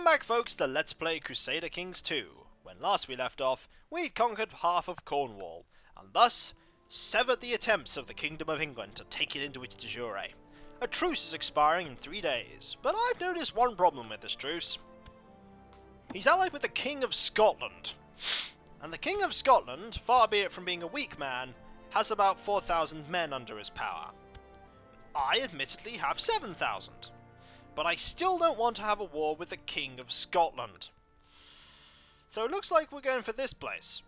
back, folks, to Let's Play Crusader Kings 2. When last we left off, we'd conquered half of Cornwall, and thus severed the attempts of the Kingdom of England to take it into its de jure. A truce is expiring in 3 days, but I've noticed one problem with this truce. He's allied with the King of Scotland. And the King of Scotland, far be it from being a weak man, has about 4,000 men under his power. I admittedly have 7,000. But I still don't want to have a war with the King of Scotland. So it looks like we're going for this place.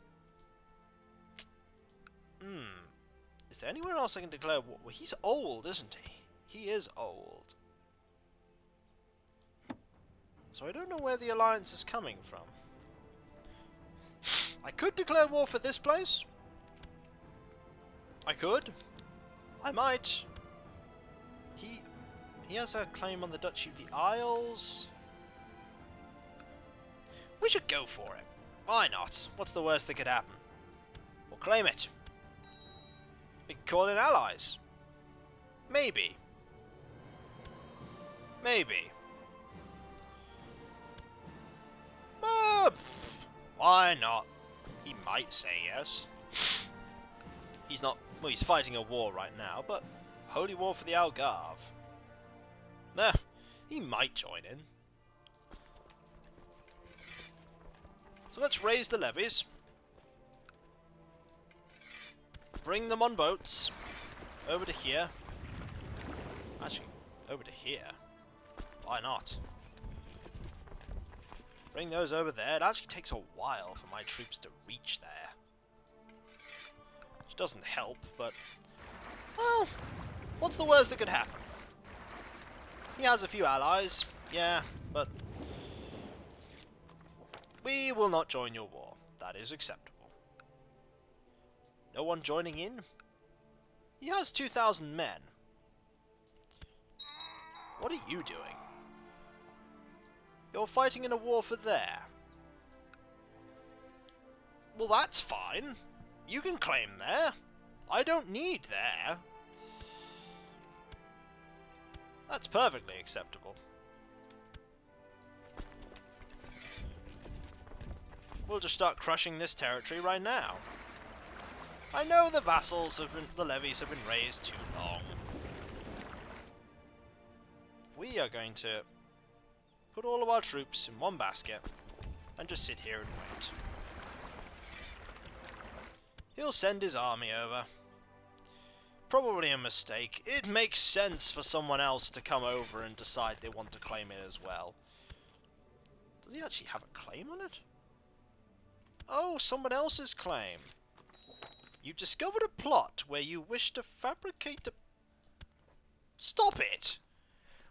Is there anywhere else I can declare war? Well, he's old, isn't he? He is old. So I don't know where the alliance is coming from. I could declare war for this place. I could. I might. He has a claim on the Duchy of the Isles. We should go for it. Why not? What's the worst that could happen? We'll claim it. We can call in allies. Maybe. Maybe. Why not? He might say yes. He's not... Well, he's fighting a war right now, but... Holy war for the Algarve. Nah, he might join in. So let's raise the levies. Bring them on boats. Over to here. Actually, over to here. Why not? Bring those over there. It actually takes a while for my troops to reach there. Which doesn't help, but... Well, what's the worst that could happen? He has a few allies, yeah, but... We will not join your war. That is acceptable. No one joining in? He has 2,000 men. What are you doing? You're fighting in a war for there. Well, that's fine. You can claim there. I don't need there. That's perfectly acceptable. We'll just start crushing this territory right now. I know the the levies have been raised too long. We are going to put all of our troops in one basket and just sit here and wait. He'll send his army over. Probably a mistake. It makes sense for someone else to come over and decide they want to claim it as well. Does he actually have a claim on it? Oh, someone else's claim. You discovered a plot where you wish to fabricate a... Stop it!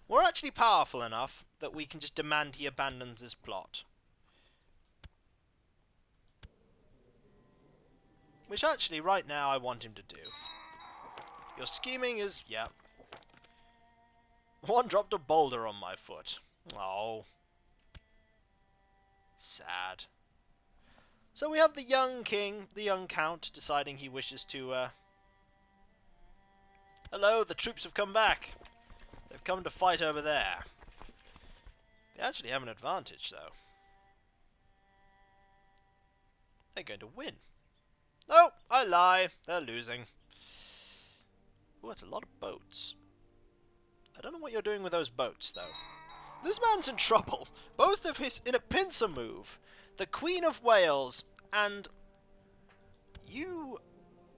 We're actually powerful enough that we can just demand he abandons his plot. Which actually, right now, I want him to do. Your scheming is... yeah. One dropped a boulder on my foot. Oh. Sad. So we have the young king, the young count, deciding he wishes to, Hello, the troops have come back. They've come to fight over there. They actually have an advantage, though. They're going to win. No, I lie. They're losing. Oh, that's a lot of boats. I don't know what you're doing with those boats, though. This man's in trouble. Both of his... in a pincer move. The Queen of Wales and... You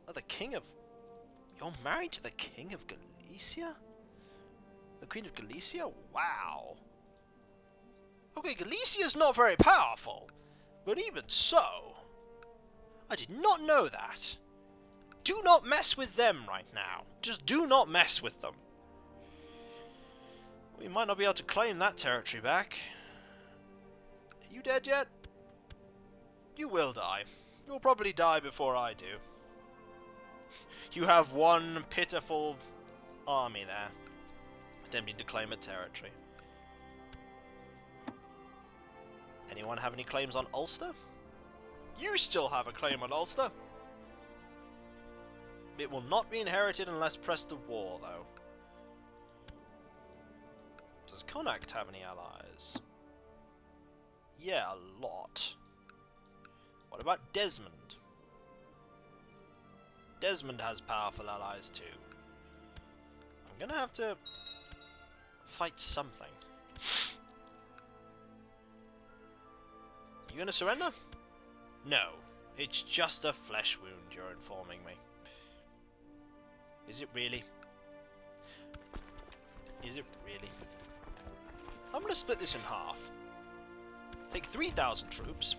are the King of... You're married to the King of Galicia? The Queen of Galicia? Wow. Okay, Galicia's not very powerful. But even so... I did not know that. Do not mess with them right now. Just do not mess with them. We might not be able to claim that territory back. Are you dead yet? You will die. You'll probably die before I do. You have one pitiful army there, attempting to claim a territory. Anyone have any claims on Ulster? You still have a claim on Ulster. It will not be inherited unless pressed to war, though. Does Connacht have any allies? Yeah, a lot. What about Desmond? Desmond has powerful allies too. I'm gonna have to fight something. You gonna surrender? No. It's just a flesh wound, you're informing me. Is it really? Is it really? I'm gonna split this in half. Take 3,000 troops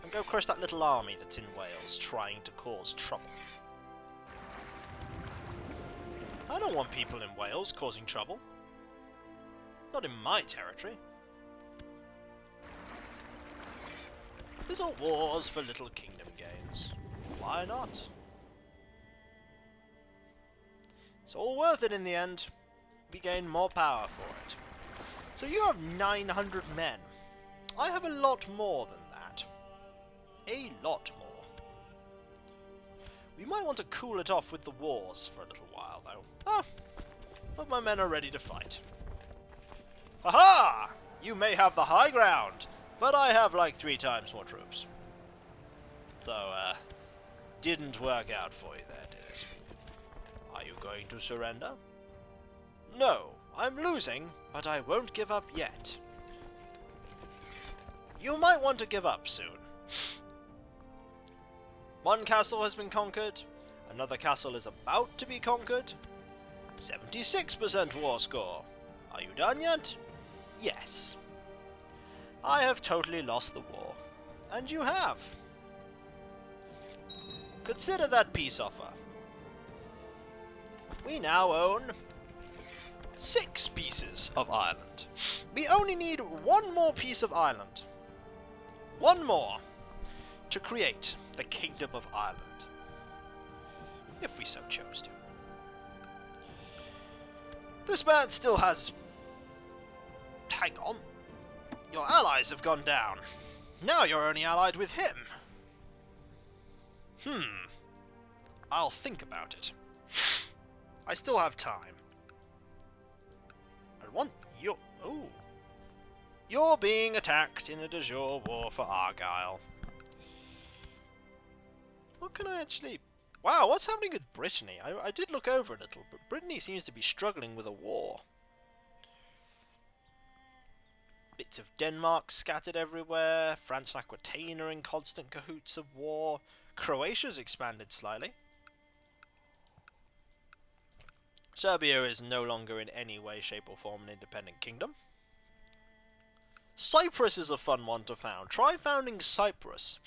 and go crush that little army that's in Wales trying to cause trouble. I don't want people in Wales causing trouble. Not in my territory. Little wars for little kingdom gains. Why not? It's all worth it in the end. We gain more power for it. So you have 900 men. I have a lot more than that. A lot more. We might want to cool it off with the wars for a little while, though. Ah, but my men are ready to fight. Aha! You may have the high ground, but I have like 3 times more troops. So, didn't work out for you there, did it? Are you going to surrender? No, I'm losing, but I won't give up yet. You might want to give up soon. One castle has been conquered, another castle is about to be conquered. 76% war score. Are you done yet? Yes. I have totally lost the war. And you have. Consider that peace offer. We now own 6 pieces of Ireland. We only need 1 more piece of Ireland. 1 more to create the Kingdom of Ireland. If we so chose to. This man still has... Hang on. Your allies have gone down. Now you're only allied with him. I'll think about it. I still have time. I want you... Ooh. You're being attacked in a de jure war for Argyle. What can I actually... Wow, what's happening with Brittany? I did look over a little, but Brittany seems to be struggling with a war. Bits of Denmark scattered everywhere. France and Aquitaine are in constant cahoots of war. Croatia's expanded slightly. Serbia is no longer in any way, shape or form an independent kingdom. Cyprus is a fun one to found. Try founding Cyprus.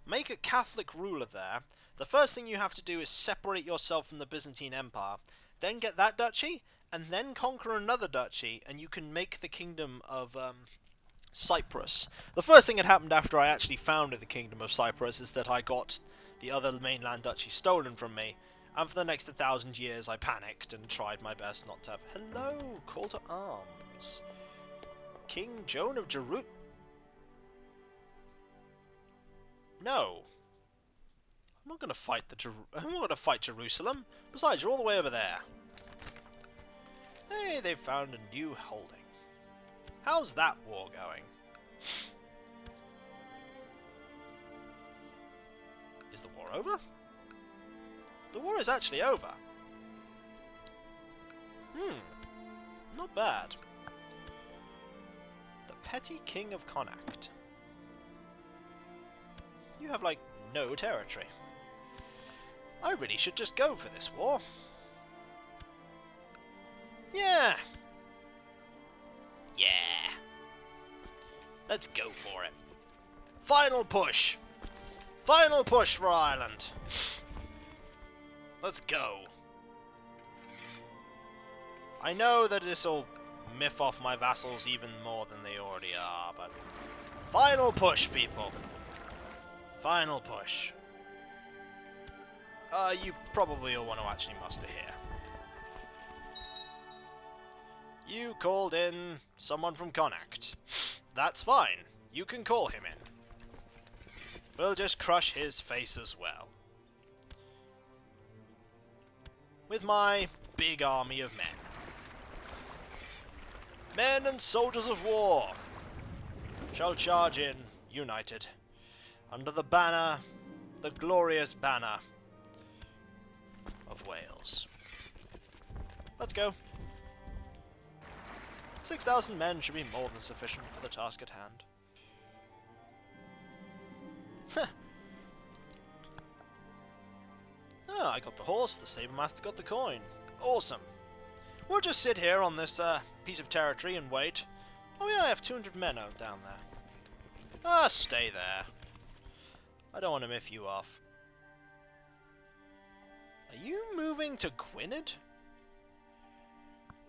Make a Catholic ruler there. The first thing you have to do is separate yourself from the Byzantine Empire. Then get that duchy, and then conquer another duchy, and you can make the kingdom of Cyprus. The first thing that happened after I actually founded the kingdom of Cyprus is that I got the other mainland duchy stolen from me, and for the next 1,000 years I panicked and tried my best not to have... Hello, call to arms. King Joan of Jerusalem. No. I'm not going to fight I'm not going to fight Jerusalem. Besides, you're all the way over there. Hey, they've found a new holding. How's that war going? Is the war over? The war is actually over. Not bad. The Petty King of Connacht. You have, like, no territory. I really should just go for this war. Yeah. Yeah. Let's go for it. Final push. Final push for Ireland. Let's go. I know that this will miff off my vassals even more than they already are, but... Final push, people. Final push. You probably all want to actually muster here. You called in someone from Connacht. That's fine. You can call him in. We'll just crush his face as well. With my big army of men. Men and soldiers of war. shall charge in, united, under the banner, the glorious banner of Wales. Let's go. 6,000 men should be more than sufficient for the task at hand. Ah, I got the horse, the Sabermaster got the coin. Awesome. We'll just sit here on this piece of territory and wait. Oh yeah, I have 200 men out down there. Ah, stay there. I don't want to miff you off. Are you moving to Gwynedd?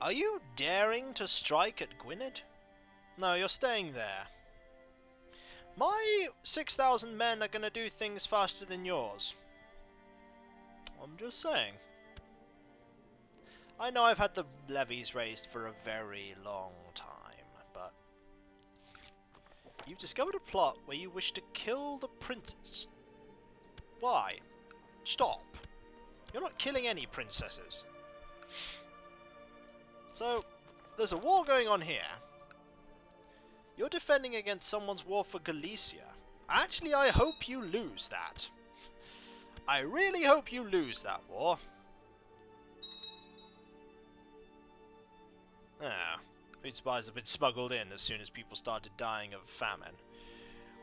Are you daring to strike at Gwynedd? No, you're staying there. My 6,000 men are going to do things faster than yours. I'm just saying. I know I've had the levies raised for a very long time, but you've discovered a plot where you wish to kill the princess. Why? Stop. You're not killing any princesses. So, there's a war going on here. You're defending against someone's war for Galicia. Actually, I hope you lose that. I really hope you lose that war. Ah, food supplies have been smuggled in as soon as people started dying of famine.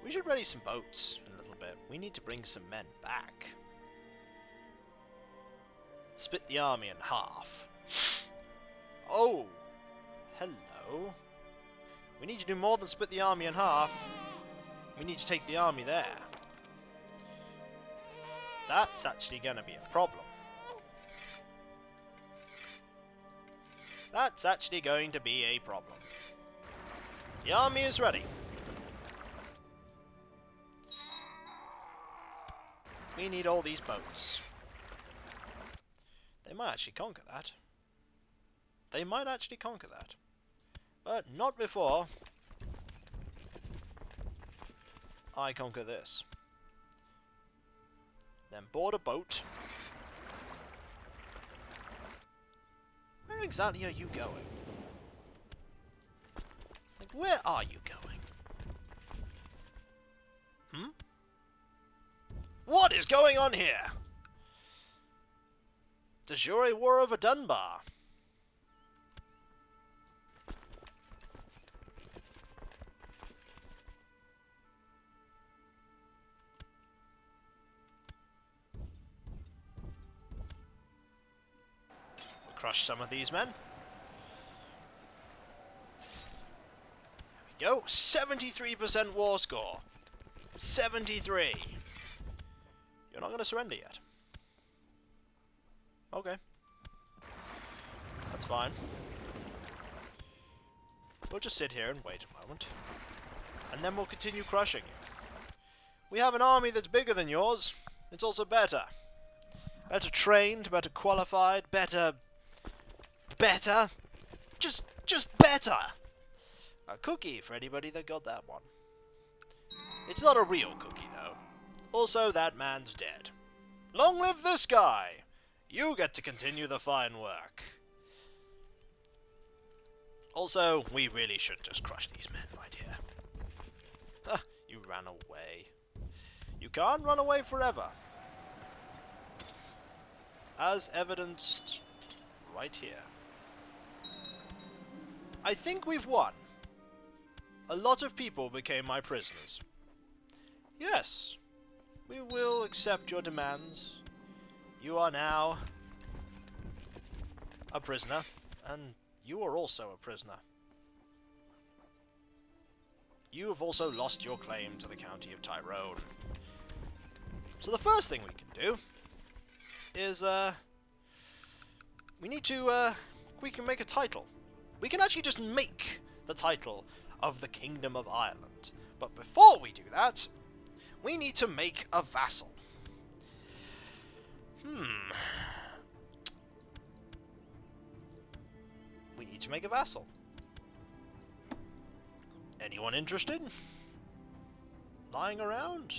We should ready some boats in a little bit. We need to bring some men back. Split the army in half. Oh, hello. We need to do more than split the army in half. We need to take the army there. That's actually going to be a problem. That's actually going to be a problem. The army is ready. We need all these boats. They might actually conquer that. They might actually conquer that. But not before I conquer this. Then board a boat. Where exactly are you going? Like, where are you going? Hmm? What is going on here? De jure war over Dunbar. Crush some of these men. There we go. 73% war score. 73. You're not going to surrender yet. Okay. That's fine. We'll just sit here and wait a moment. And then we'll continue crushing you. We have an army that's bigger than yours. It's also better. Better trained, better qualified, better... Just better! A cookie for anybody that got that one. It's not a real cookie, though. Also, that man's dead. Long live this guy! You get to continue the fine work. Also, we really should just crush these men right here. Ah, you ran away. You can't run away forever. As evidenced right here. I think we've won. A lot of people became my prisoners. Yes, we will accept your demands. You are now a prisoner, and you are also a prisoner. You have also lost your claim to the county of Tyrone. So the first thing we can do is, we can make a title. We can actually just make the title of the Kingdom of Ireland. But before we do that, we need to make a vassal. We need to make a vassal. Anyone interested? Lying around?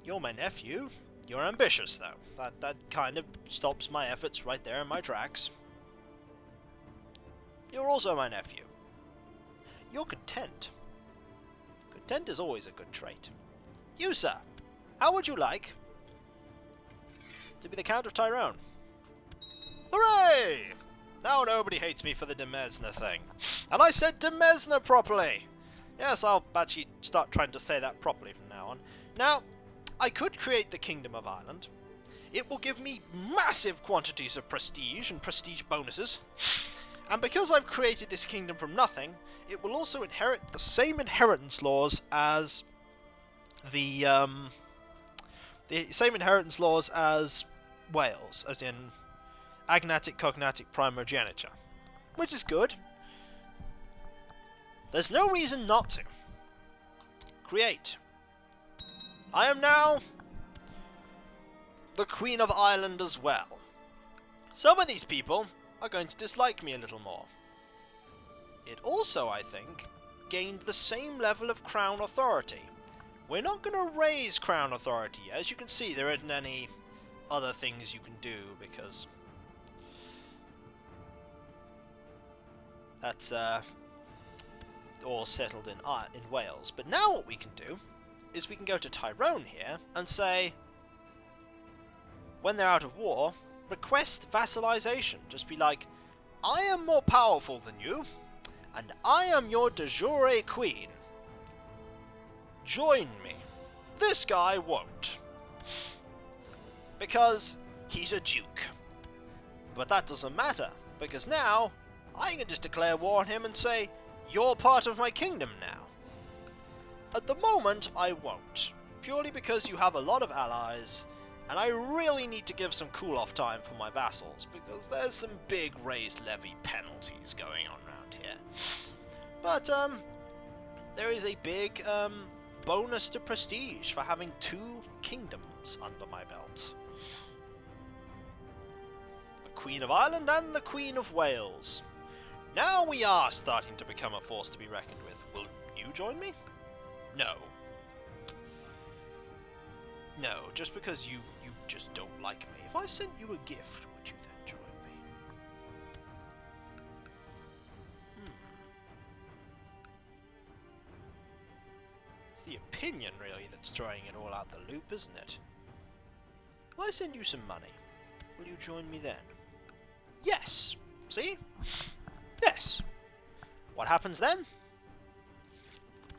You're my nephew. You're ambitious, though. That kind of stops my efforts right there in my tracks. You're also my nephew. You're content. Content is always a good trait. You, sir, how would you like to be the Count of Tyrone? Hooray! Now nobody hates me for the Demesne thing. And I said Demesne properly! Yes, I'll actually start trying to say that properly from now on. Now, I could create the Kingdom of Ireland. It will give me massive quantities of prestige and prestige bonuses. And because I've created this kingdom from nothing, it will also inherit the same inheritance laws as the same inheritance laws as Wales, as in agnatic, cognatic, primogeniture, which is good. There's no reason not to. Create. I am now the Queen of Ireland as well. Some of these people are going to dislike me a little more. It also, I think, gained the same level of crown authority. We're not going to raise crown authority. As you can see, there isn't any other things you can do, because that's all settled in Wales. But now what we can do is we can go to Tyrone here and say, when they're out of war, request vassalization. Just be like, I am more powerful than you, and I am your de jure queen. Join me. This guy won't, because he's a duke. But that doesn't matter, because now I can just declare war on him and say, you're part of my kingdom now. At the moment, I won't, purely because you have a lot of allies, and I really need to give some cool-off time for my vassals, because there's some big raised levy penalties going on around here. But, there is a big, bonus to prestige for having 2 kingdoms under my belt. The Queen of Ireland and the Queen of Wales. Now we are starting to become a force to be reckoned with. Will you join me? No. No, just because you just don't like me. If I sent you a gift, would you then join me? It's the opinion, really, that's throwing it all out the loop, isn't it? If I send you some money, will you join me then? Yes! See? Yes! What happens then?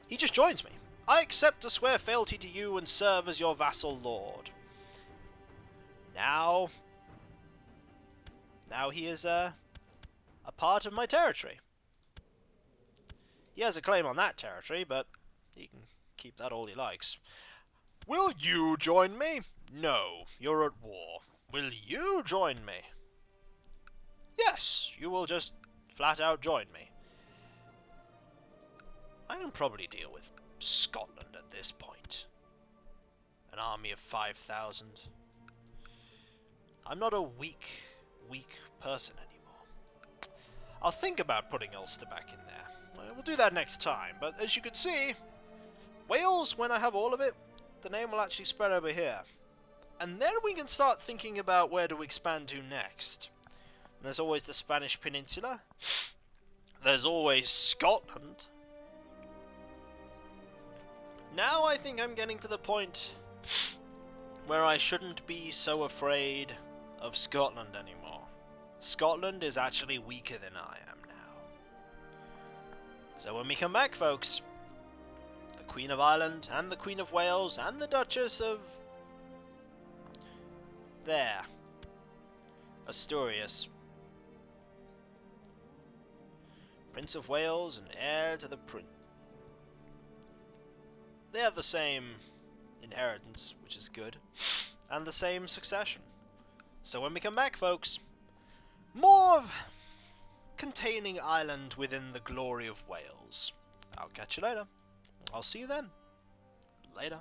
He just joins me. I accept to swear fealty to you and serve as your vassal lord. Now he is a part of my territory. He has a claim on that territory, but he can keep that all he likes. Will you join me? No, you're at war. Will you join me? Yes, you will just flat out join me. I can probably deal with Scotland at this point. An army of 5,000. I'm not a weak person anymore. I'll think about putting Ulster back in there. We'll do that next time, but as you can see, Wales, when I have all of it, the name will actually spread over here. And then we can start thinking about where to expand to next. There's always the Spanish Peninsula. There's always Scotland. Now I think I'm getting to the point where I shouldn't be so afraid of Scotland anymore. Scotland is actually weaker than I am now. So when we come back, folks, the Queen of Ireland and the Queen of Wales and the Duchess of there, Asturias, Prince of Wales and heir to the prince. They have the same inheritance, which is good, and the same succession. So when we come back, folks, more of containing Ireland within the glory of Wales. I'll catch you later. I'll see you then. Later.